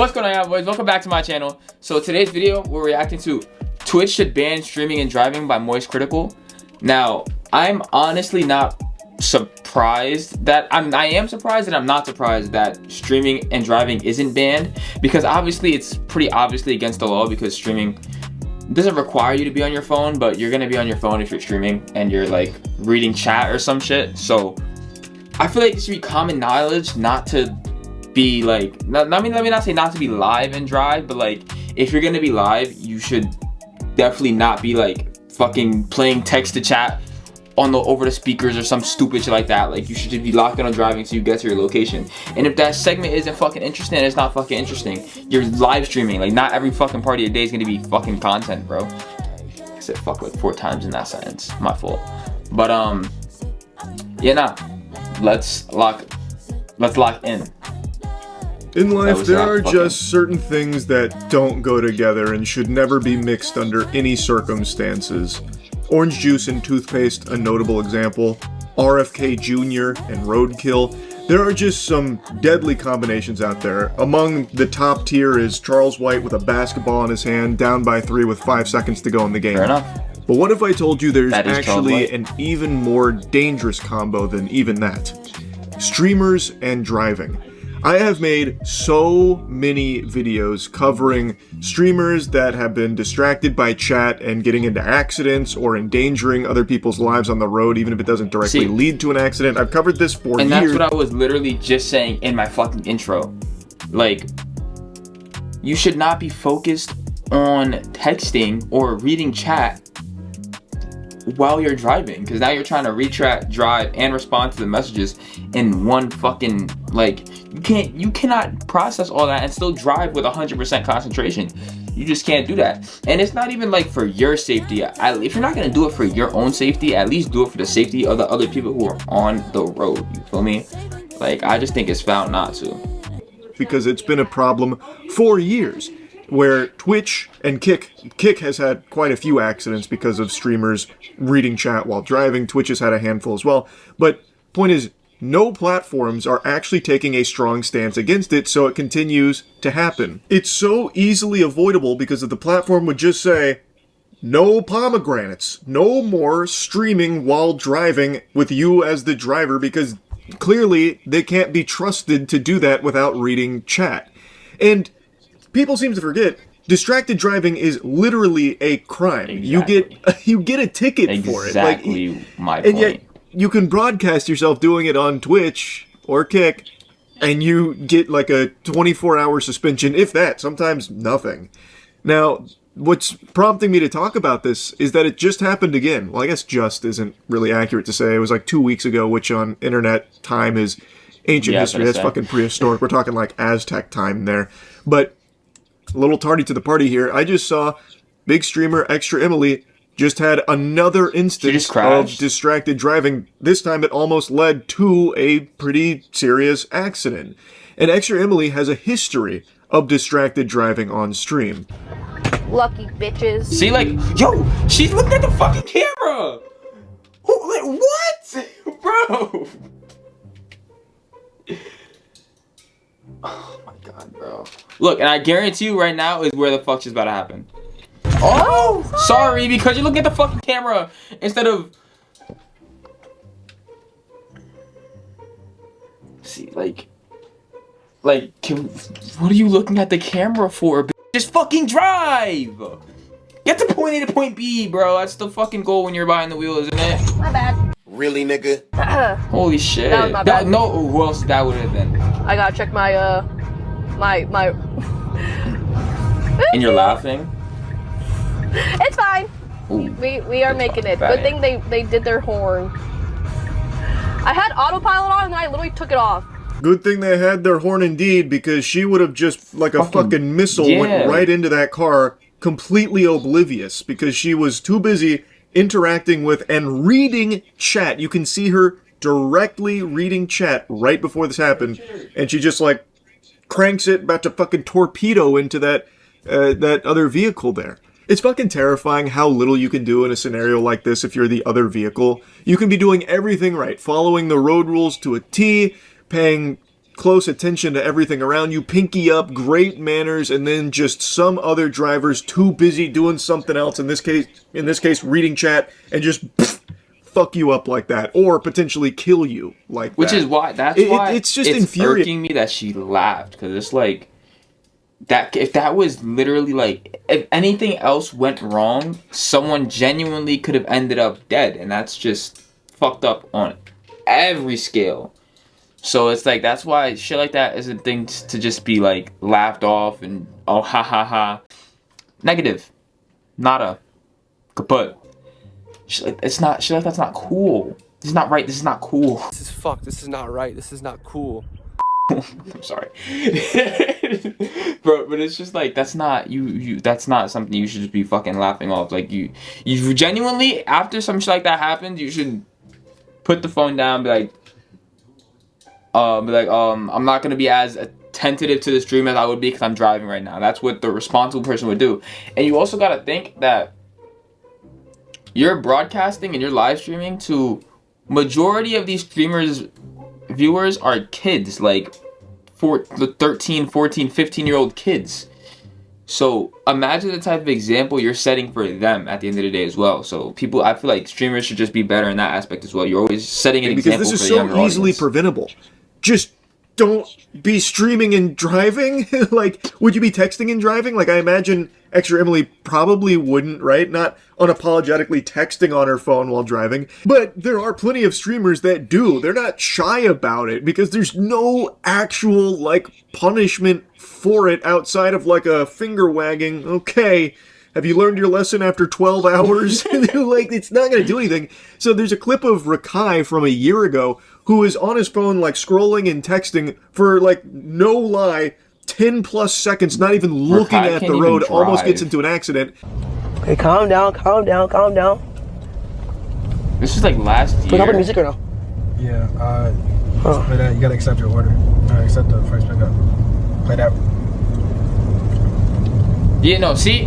What's going on, boys? Welcome back to my channel. So today's video, we're reacting to Twitch should ban streaming and driving by Moist Critical. Now, I'm honestly not surprised that I am surprised and I'm not surprised that streaming and driving isn't banned, because obviously it's pretty obviously against the law, because streaming doesn't require you to be on your phone, but you're gonna be on your phone if you're streaming and you're like reading chat or some shit. So I feel like it should be common knowledge not to be like, let me not say not to be live and drive, but like if you're gonna be live, you should definitely not be like fucking playing text to chat on the over the speakers or some stupid shit like that. Like you should be locked in on driving till you get to your location. And if that segment isn't fucking interesting, it's not fucking interesting. You're live streaming. Like not every fucking part of your day is gonna be fucking content, bro. I said fuck like 4 times in that sentence. My fault. But yeah, nah. Let's lock in. In life, there are just certain things that don't go together and should never be mixed under any circumstances. Orange juice and toothpaste, a notable example. RFK Jr. and roadkill. There are just some deadly combinations out there. Among the top tier is Charles White with a basketball in his hand, down by 3 with 5 seconds to go in the game. Fair enough. But what if I told you there's actually an even more dangerous combo than even that? Streamers and driving. I have made so many videos covering streamers that have been distracted by chat and getting into accidents or endangering other people's lives on the road, even if it doesn't directly lead to an accident. I've covered this for years. And that's what I was literally just saying in my fucking intro. Like, you should not be focused on texting or reading chat while you're driving, because now you're trying to read, drive, and respond to the messages in one fucking, like, you cannot process all that and still drive with 100% concentration. You just can't do that. And it's not even like for your safety. If you're not gonna do it for your own safety, at least do it for the safety of the other people who are on the road. You feel me? Like, I just think it's foul not to. Because it's been a problem for years, where Twitch and Kick has had quite a few accidents because of streamers reading chat while driving. Twitch has had a handful as well. But point is, no platforms are actually taking a strong stance against it, so it continues to happen. It's so easily avoidable because if the platform would just say, no pomegranates, no more streaming while driving with you as the driver, because clearly they can't be trusted to do that without reading chat. And people seem to forget, distracted driving is literally a crime. Exactly. You get a ticket for it. Exactly my point. And yet, you can broadcast yourself doing it on Twitch or Kick, and you get like a 24-hour suspension, if that, sometimes nothing. Now, what's prompting me to talk about this is that it just happened again. Well, I guess just isn't really accurate to say. It was like 2 weeks ago, which on internet time is ancient history. That's fucking prehistoric. We're talking like Aztec time there. But a little tardy to the party here. I just saw big streamer Extra Emily just had another instance of distracted driving. This time it almost led to a pretty serious accident. And Extra Emily has a history of distracted driving on stream. Lucky bitches. See, like, yo, she's looking at the fucking camera. Like, what? Bro. Oh my god, bro. Look, and I guarantee you right now is where the fuck is about to happen. Oh, sorry, because you're looking at the fucking camera instead of... See, like, what are you looking at the camera for? Just fucking drive! Get to point A to point B, bro. That's the fucking goal when you're behind the wheel, isn't it? My bad. Really, nigga? Holy shit. That was my bad. No, who else that would have been? I gotta check my, my... And you're laughing? It's fine. Ooh, we are making it. Good thing they did their horn. I had autopilot on and then I literally took it off. Good thing they had their horn indeed, because she would have just, like a fucking missile, went right into that car, completely oblivious, because she was too busy interacting with and reading chat. You can see her directly reading chat right before this happened, and she just, like, cranks it, about to fucking torpedo into that other vehicle there. It's fucking terrifying how little you can do in a scenario like this if you're the other vehicle. You can be doing everything right, following the road rules to a T, paying close attention to everything around you, pinky up, great manners, and then just some other drivers too busy doing something else, in this case reading chat, and just fuck you up like that, or potentially kill you like that. Which is why, it's just infuriating irking me that she laughed, because it's like, that if that was literally like, if anything else went wrong, someone genuinely could have ended up dead, and that's just fucked up on every scale. So it's like, that's why shit like that isn't things to just be like laughed off and oh ha ha ha. Negative. Nada. Kaput. It's not, shit like that's not cool. This is not right, this is not cool. This is fucked, this is not right, this is not cool. I'm sorry. Bro, but it's just like, that's not that's not something you should just be fucking laughing off. Like you genuinely, after some shit like that happens, you should put the phone down, be like, I'm not gonna be as attentive to this stream as I would be because I'm driving right now. That's what the responsible person would do. And you also gotta think that you're broadcasting and you're live streaming to majority of these streamers' viewers are kids, like 13, 14, 15-year-old kids. So imagine the type of example you're setting for them at the end of the day as well. So people, I feel like streamers should just be better in that aspect as well. You're always setting an example for the younger audience. Because this is so easily preventable. Just don't be streaming and driving. Like, would you be texting and driving? Like, I imagine Extra Emily probably wouldn't, right? Not unapologetically texting on her phone while driving. But there are plenty of streamers that do. They're not shy about it because there's no actual, like, punishment for it outside of, like, a finger wagging. Okay, have you learned your lesson after 12 hours? Like, it's not going to do anything. So there's a clip of Rakai from a year ago who is on his phone, like, scrolling and texting for, like, no lie, 10 plus seconds, not even looking at the road, almost gets into an accident. Okay, calm down, calm down, calm down. This is like last year. Put up the music or no? Yeah, play that. You gotta accept your order. Accept the first pickup. Play that. Yeah, no, see?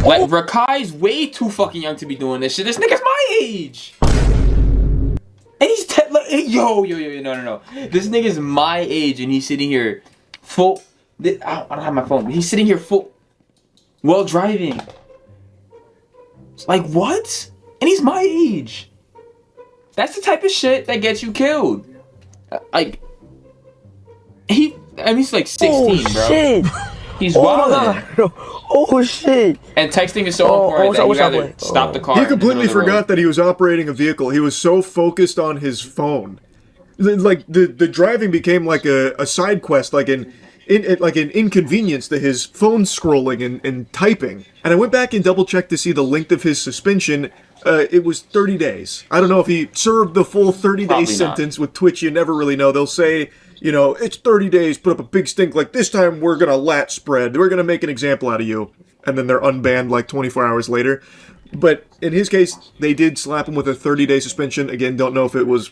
Like, Rakai's way too fucking young to be doing this shit. This nigga's my age! And he's yo, no. This nigga's my age and he's sitting here full. I don't have my phone. He's sitting here full while driving. It's like, what? And he's my age. That's the type of shit that gets you killed. Like, he's like 16, bro. Shit. He's wild. Oh shit. And texting is so important that you gotta stop the car. He completely forgot that he was operating a vehicle. He was so focused on his phone. Like, the driving became like a side quest, like an inconvenience to his phone scrolling and typing. And I went back and double checked to see the length of his suspension. It was 30 days. I don't know if he served the full 30-day sentence. With Twitch, you never really know. They'll say, you know, it's 30 days, put up a big stink, like, this time we're gonna lat spread. We're gonna make an example out of you. And then they're unbanned like 24 hours later. But in his case, they did slap him with a 30-day suspension. Again, don't know if it was,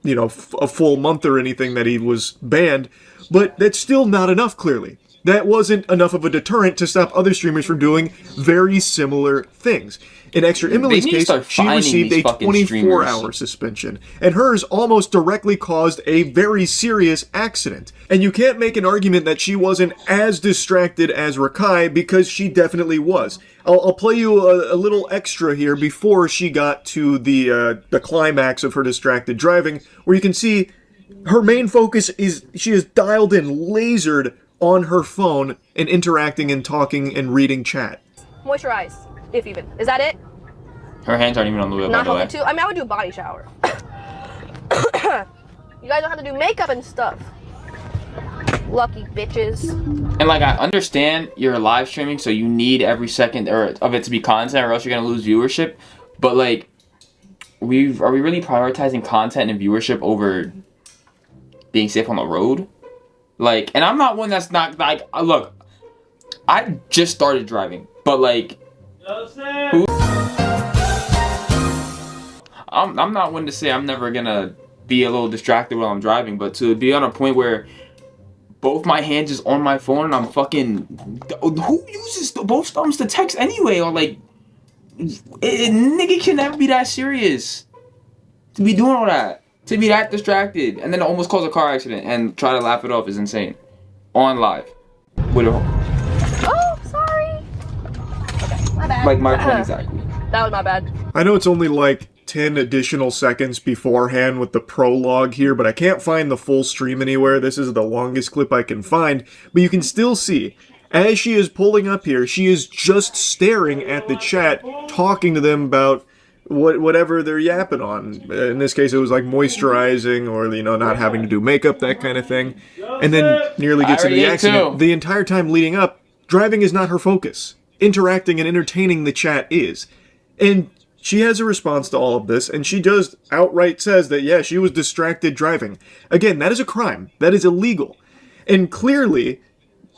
you know, a full month or anything that he was banned. But that's still not enough, clearly. That wasn't enough of a deterrent to stop other streamers from doing very similar things. In Extra Emily's case, she received a 24-hour suspension, and hers almost directly caused a very serious accident. And you can't make an argument that she wasn't as distracted as Rakai, because she definitely was. I'll play you a little extra here before she got to the climax of her distracted driving, where you can see her main focus is she is dialed in, lasered on her phone and interacting and talking and reading chat. Moisturize, if even. Is that it? Her hands aren't even on the wheel, Not helping too. I mean, I would do a body shower. You guys don't have to do makeup and stuff. Lucky bitches. And like, I understand you're live streaming, so you need every second of it to be content, or else you're gonna lose viewership. But like, are we really prioritizing content and viewership over being safe on the road? Like, and I'm not one that's not, like, look, I just started driving, but like, I'm not one to say I'm never gonna be a little distracted while I'm driving, but to be on a point where both my hands is on my phone and I'm fucking, who uses both thumbs to text anyway? Or like, nigga can never be that serious to be doing all that. To be that distracted and then almost cause a car accident and try to laugh it off is insane. On live. With her. Oh, sorry. Okay, my bad. Like my point exactly. That was my bad. I know it's only like 10 additional seconds beforehand with the prologue here, but I can't find the full stream anywhere. This is the longest clip I can find, but you can still see, as she is pulling up here, she is just staring at the chat, talking to them about whatever they're yapping on. In this case, it was like moisturizing or, you know, not having to do makeup, that kind of thing. And then nearly gets into the accident. The entire time leading up, driving is not her focus. Interacting and entertaining the chat is. And she has a response to all of this, and she just outright says that, yeah, she was distracted driving. Again, that is a crime. That is illegal. And clearly,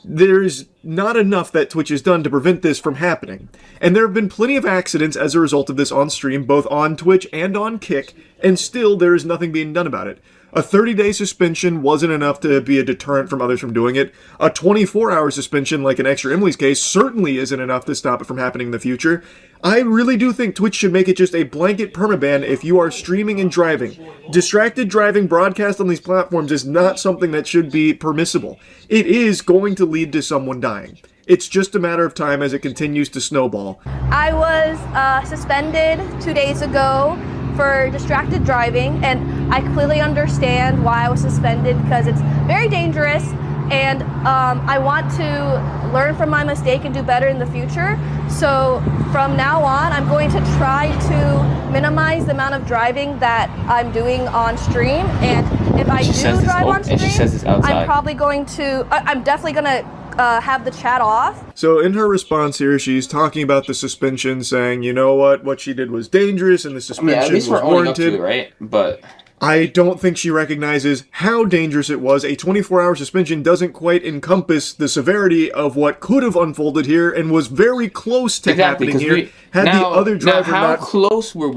there's not enough that Twitch has done to prevent this from happening. And there have been plenty of accidents as a result of this on stream, both on Twitch and on Kick, and still there is nothing being done about it. A 30-day suspension wasn't enough to be a deterrent from others from doing it. A 24-hour suspension, like in Extra Emily's case, certainly isn't enough to stop it from happening in the future. I really do think Twitch should make it just a blanket permaban if you are streaming and driving. Distracted driving broadcast on these platforms is not something that should be permissible. It is going to lead to someone dying. It's just a matter of time as it continues to snowball. I was suspended 2 days ago for distracted driving, and I clearly understand why I was suspended because it's very dangerous, and I want to learn from my mistake and do better in the future. So from now on, I'm going to try to minimize the amount of driving that I'm doing on stream, and if I do drive on stream, I'm probably going to, I'm definitely going to have the chat off. So in her response here, she's talking about the suspension, saying, you know what she did was dangerous and the suspension was warranted. Right? But I don't think she recognizes how dangerous it was. A 24-hour suspension doesn't quite encompass the severity of what could have unfolded here and was very close to happening here. Had the other driver not... How close were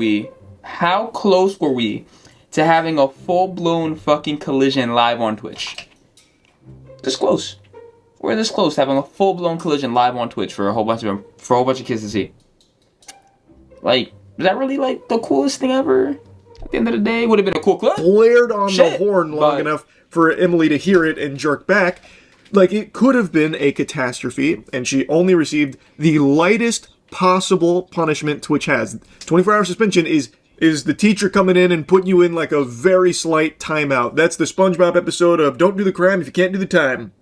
we to having a full-blown fucking collision live on Twitch? This close. We're this close to having a full-blown collision live on Twitch for a whole bunch of kids to see. Like, is that really like the coolest thing ever? At the end of the day, would have been a cool clip. Blared on the horn long enough for Emily to hear it and jerk back. Like, it could have been a catastrophe, and she only received the lightest possible punishment Twitch has. 24-hour suspension is the teacher coming in and putting you in like a very slight timeout. That's the SpongeBob episode of don't do the crime if you can't do the time.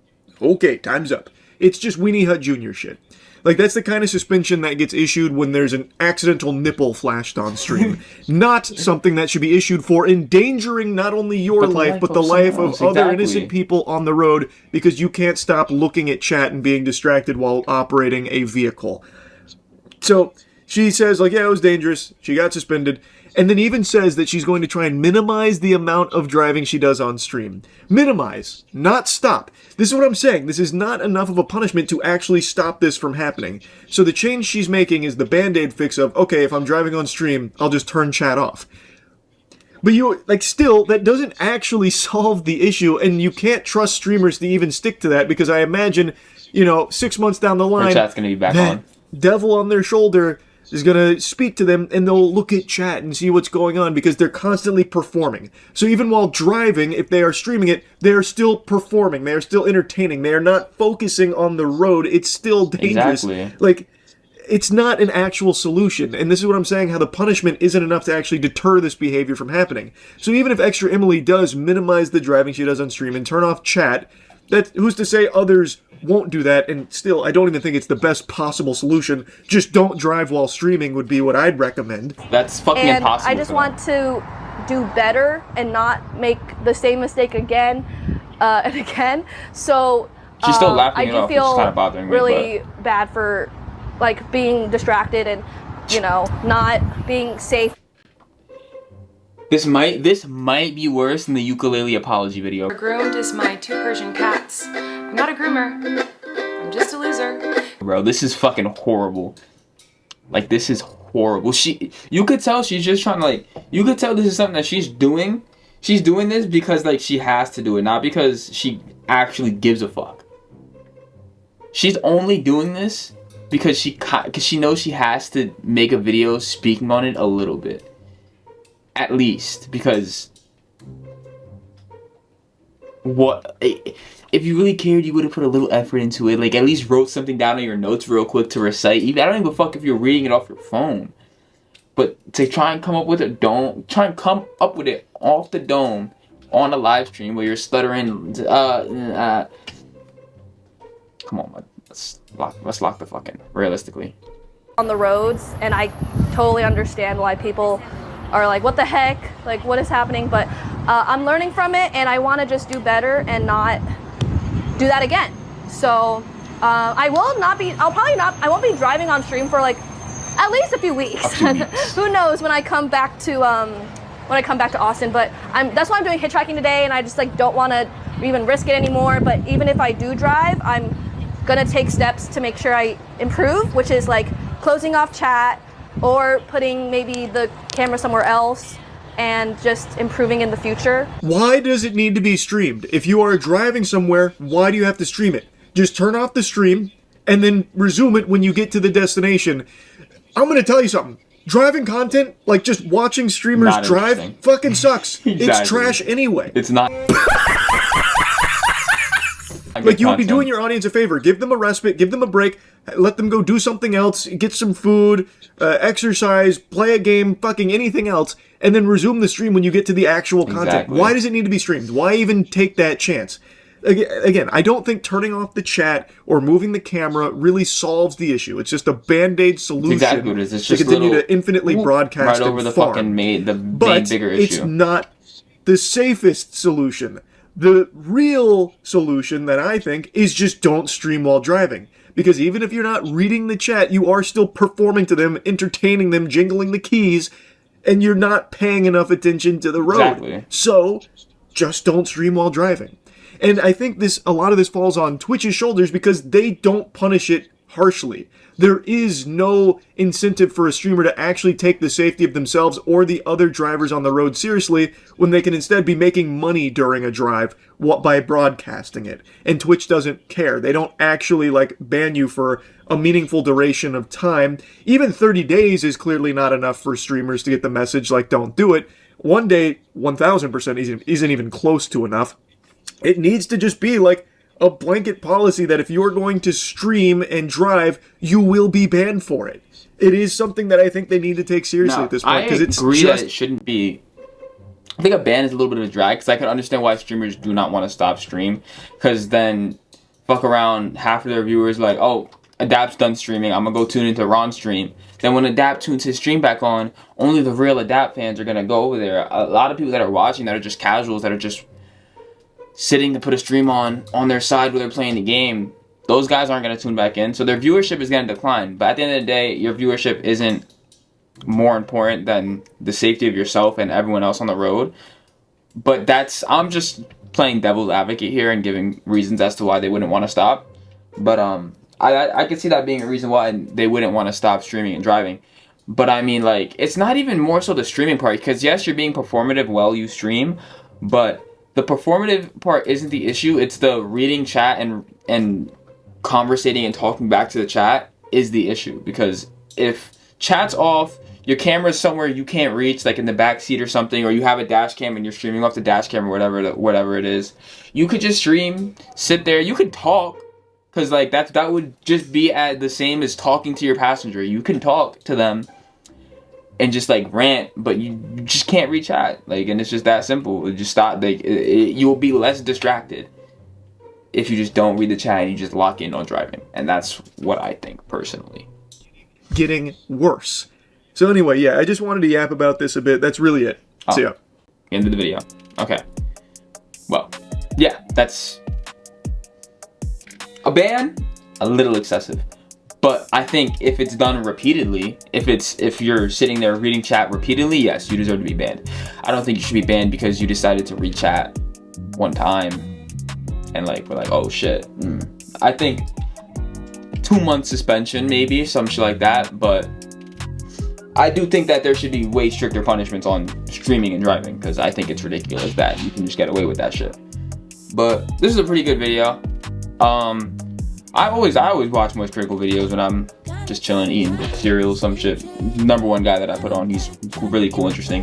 Okay, time's up. It's just Weenie Hut Jr. shit. Like, that's the kind of suspension that gets issued when there's an accidental nipple flashed on stream. Not something that should be issued for endangering not only your life, but the life of other innocent people on the road because you can't stop looking at chat and being distracted while operating a vehicle. So, she says, like, yeah, it was dangerous. She got suspended. And then even says that she's going to try and minimize the amount of driving she does on stream. Minimize, not stop. This is what I'm saying. This is not enough of a punishment to actually stop this from happening. So the change she's making is the Band-Aid fix of, okay, if I'm driving on stream, I'll just turn chat off. But still, that doesn't actually solve the issue, and you can't trust streamers to even stick to that, because I imagine, 6 months down the line, her chat's gonna be back on. Devil on their shoulder is going to speak to them, and they'll look at chat and see what's going on because they're constantly performing. So even while driving, if they are streaming it, they are still performing. They are still entertaining. They are not focusing on the road. It's still dangerous. Exactly. Like, it's not an actual solution. And this is what I'm saying, how the punishment isn't enough to actually deter this behavior from happening. So even if Extra Emily does minimize the driving she does on stream and turn off chat, who's to say others won't do that? And still, I don't even think it's the best possible solution. Just don't drive while streaming would be what I'd recommend. That's fucking impossible. I just want to do better and not make the same mistake again and again. So she's still laughing I do feel kind of bothering me, really bad for like being distracted and not being safe. This might be worse than the ukulele apology video. Groomed is my 2 Persian cats. I'm not a groomer. I'm just a loser. Bro, this is fucking horrible. Like, this is horrible. You could tell she's just trying to, you could tell this is something that she's doing. She's doing this because, she has to do it, not because she actually gives a fuck. She's only doing this because she knows she has to make a video speaking on it a little bit. At least, because what if you really cared, you would have put a little effort into it. Like, at least wrote something down on your notes real quick to recite. Even I don't give a fuck if you're reading it off your phone. But to try and come up with it off the dome on a live stream where you're stuttering. Come on, let's lock the fucking realistically. On the roads, and I totally understand why people are like, what the heck, like what is happening, but I'm learning from it, and I want to just do better and not do that again. So I won't be driving on stream for like at least a few weeks. Who knows when I come back to Austin, but that's why I'm doing hitchhiking today, and I just like don't want to even risk it anymore. But even if I do drive, I'm gonna take steps to make sure I improve, which is like closing off chat or putting maybe the camera somewhere else and just improving in the future. Why does it need to be streamed? If you are driving somewhere, why do you have to stream it? Just turn off the stream and then resume it when you get to the destination. I'm gonna tell you something. Driving content, like just watching streamers drive, fucking sucks. Exactly. It's trash anyway. It's not. Like, you would be doing your audience a favor. Give them a respite, give them a break, let them go do something else, get some food, exercise, play a game, fucking anything else, and then resume the stream when you get to the actual content. Exactly. Why does it need to be streamed? Why even take that chance? Again, I don't think turning off the chat or moving the camera really solves the issue. It's just a band-aid solution exactly what it is. It's just to continue to infinitely broadcast right over the farm. fucking main bigger issue. It's not the safest solution. The real solution that I think is just don't stream while driving. Because even if you're not reading the chat, you are still performing to them, entertaining them, jingling the keys, and you're not paying enough attention to the road. Exactly. So, just don't stream while driving. And I think a lot of this falls on Twitch's shoulders because they don't punish it harshly. There is no incentive for a streamer to actually take the safety of themselves or the other drivers on the road seriously when they can instead be making money during a drive by broadcasting it. And Twitch doesn't care. They don't actually like ban you for a meaningful duration of time. Even 30 days is clearly not enough for streamers to get the message like don't do it. 1 day, 1000% isn't even close to enough. It needs to just be like a blanket policy that if you're going to stream and drive, you will be banned for it. It is something that I think they need to take seriously at this point. I agree that it shouldn't be. I think a ban is a little bit of a drag because I can understand why streamers do not want to stop stream, because then fuck around half of their viewers like, oh, Adapt's done streaming, I'm gonna go tune into Ron's stream. Then when Adapt tunes his stream back on, only the real Adapt fans are gonna go over there. A lot of people that are watching that are just casuals that are just sitting to put a stream on their side while they're playing the game, those guys aren't going to tune back in, so their viewership is going to decline. But at the end of the day, your viewership isn't more important than the safety of yourself and everyone else on the road. But I'm just playing devil's advocate here and giving reasons as to why they wouldn't want to stop. But I could see that being a reason why they wouldn't want to stop streaming and driving. But I mean, like, it's not even more so the streaming part, because yes, you're being performative while you stream, but the performative part isn't the issue. It's the reading chat and conversating and talking back to the chat is the issue. Because if chat's off, your camera's somewhere you can't reach, like in the back seat or something, or you have a dash cam and you're streaming off the dash cam or whatever it is, you could just stream, sit there, you could talk, because like that would just be the same as talking to your passenger. You can talk to them and just like rant, but you just can't reach out. Like, and it's just that simple. It just stop. Like, you will be less distracted if you just don't read the chat and you just lock in on driving. And that's what I think personally. Getting worse. So anyway, yeah, I just wanted to yap about this a bit. That's really it. See ya. End of the video. Okay. Well, yeah, that's a ban. A little excessive. But I think if it's done repeatedly, if you're sitting there reading chat repeatedly, yes, you deserve to be banned. I don't think you should be banned because you decided to read chat one time and like we're like, oh shit. I think 2 month suspension, maybe some shit like that. But I do think that there should be way stricter punishments on streaming and driving, because I think it's ridiculous that you can just get away with that shit. But this is a pretty good video. I always watch Moist Critical videos when I'm just chilling, eating cereal, some shit. Number one guy that I put on, he's really cool, interesting.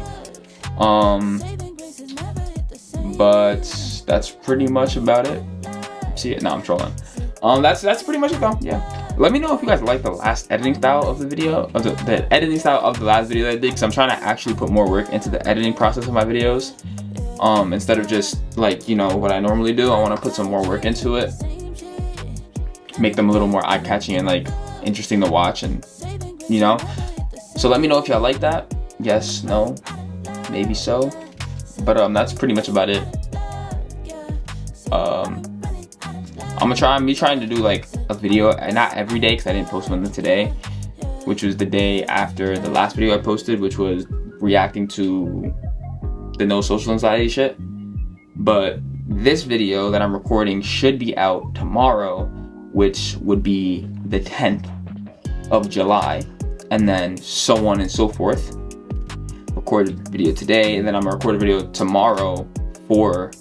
But that's pretty much about it. See it? No, I'm trolling. That's pretty much it though. Yeah. Let me know if you guys like the last editing style of the video, of the editing style of the last video that I did, because I'm trying to actually put more work into the editing process of my videos. Instead of just like, you know, what I normally do, I want to put some more work into it. Make them a little more eye-catching and like interesting to watch, and you know. So let me know if y'all like that. Yes, no, maybe so. But that's pretty much about it. I'm trying to do like a video, not every day because I didn't post one today, which was the day after the last video I posted, which was reacting to the no social anxiety shit. But this video that I'm recording should be out tomorrow, which would be the 10th of July, and then so on and so forth. Recorded a video today, and then I'm gonna record a video tomorrow for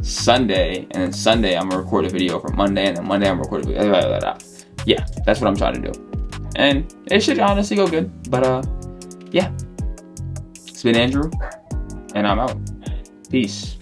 Sunday, and then Sunday I'm gonna record a video for Monday, and then Monday I'm recording a video. Yeah, that's what I'm trying to do, and it should honestly go good. But yeah, it's been Andrew, and I'm out. Peace.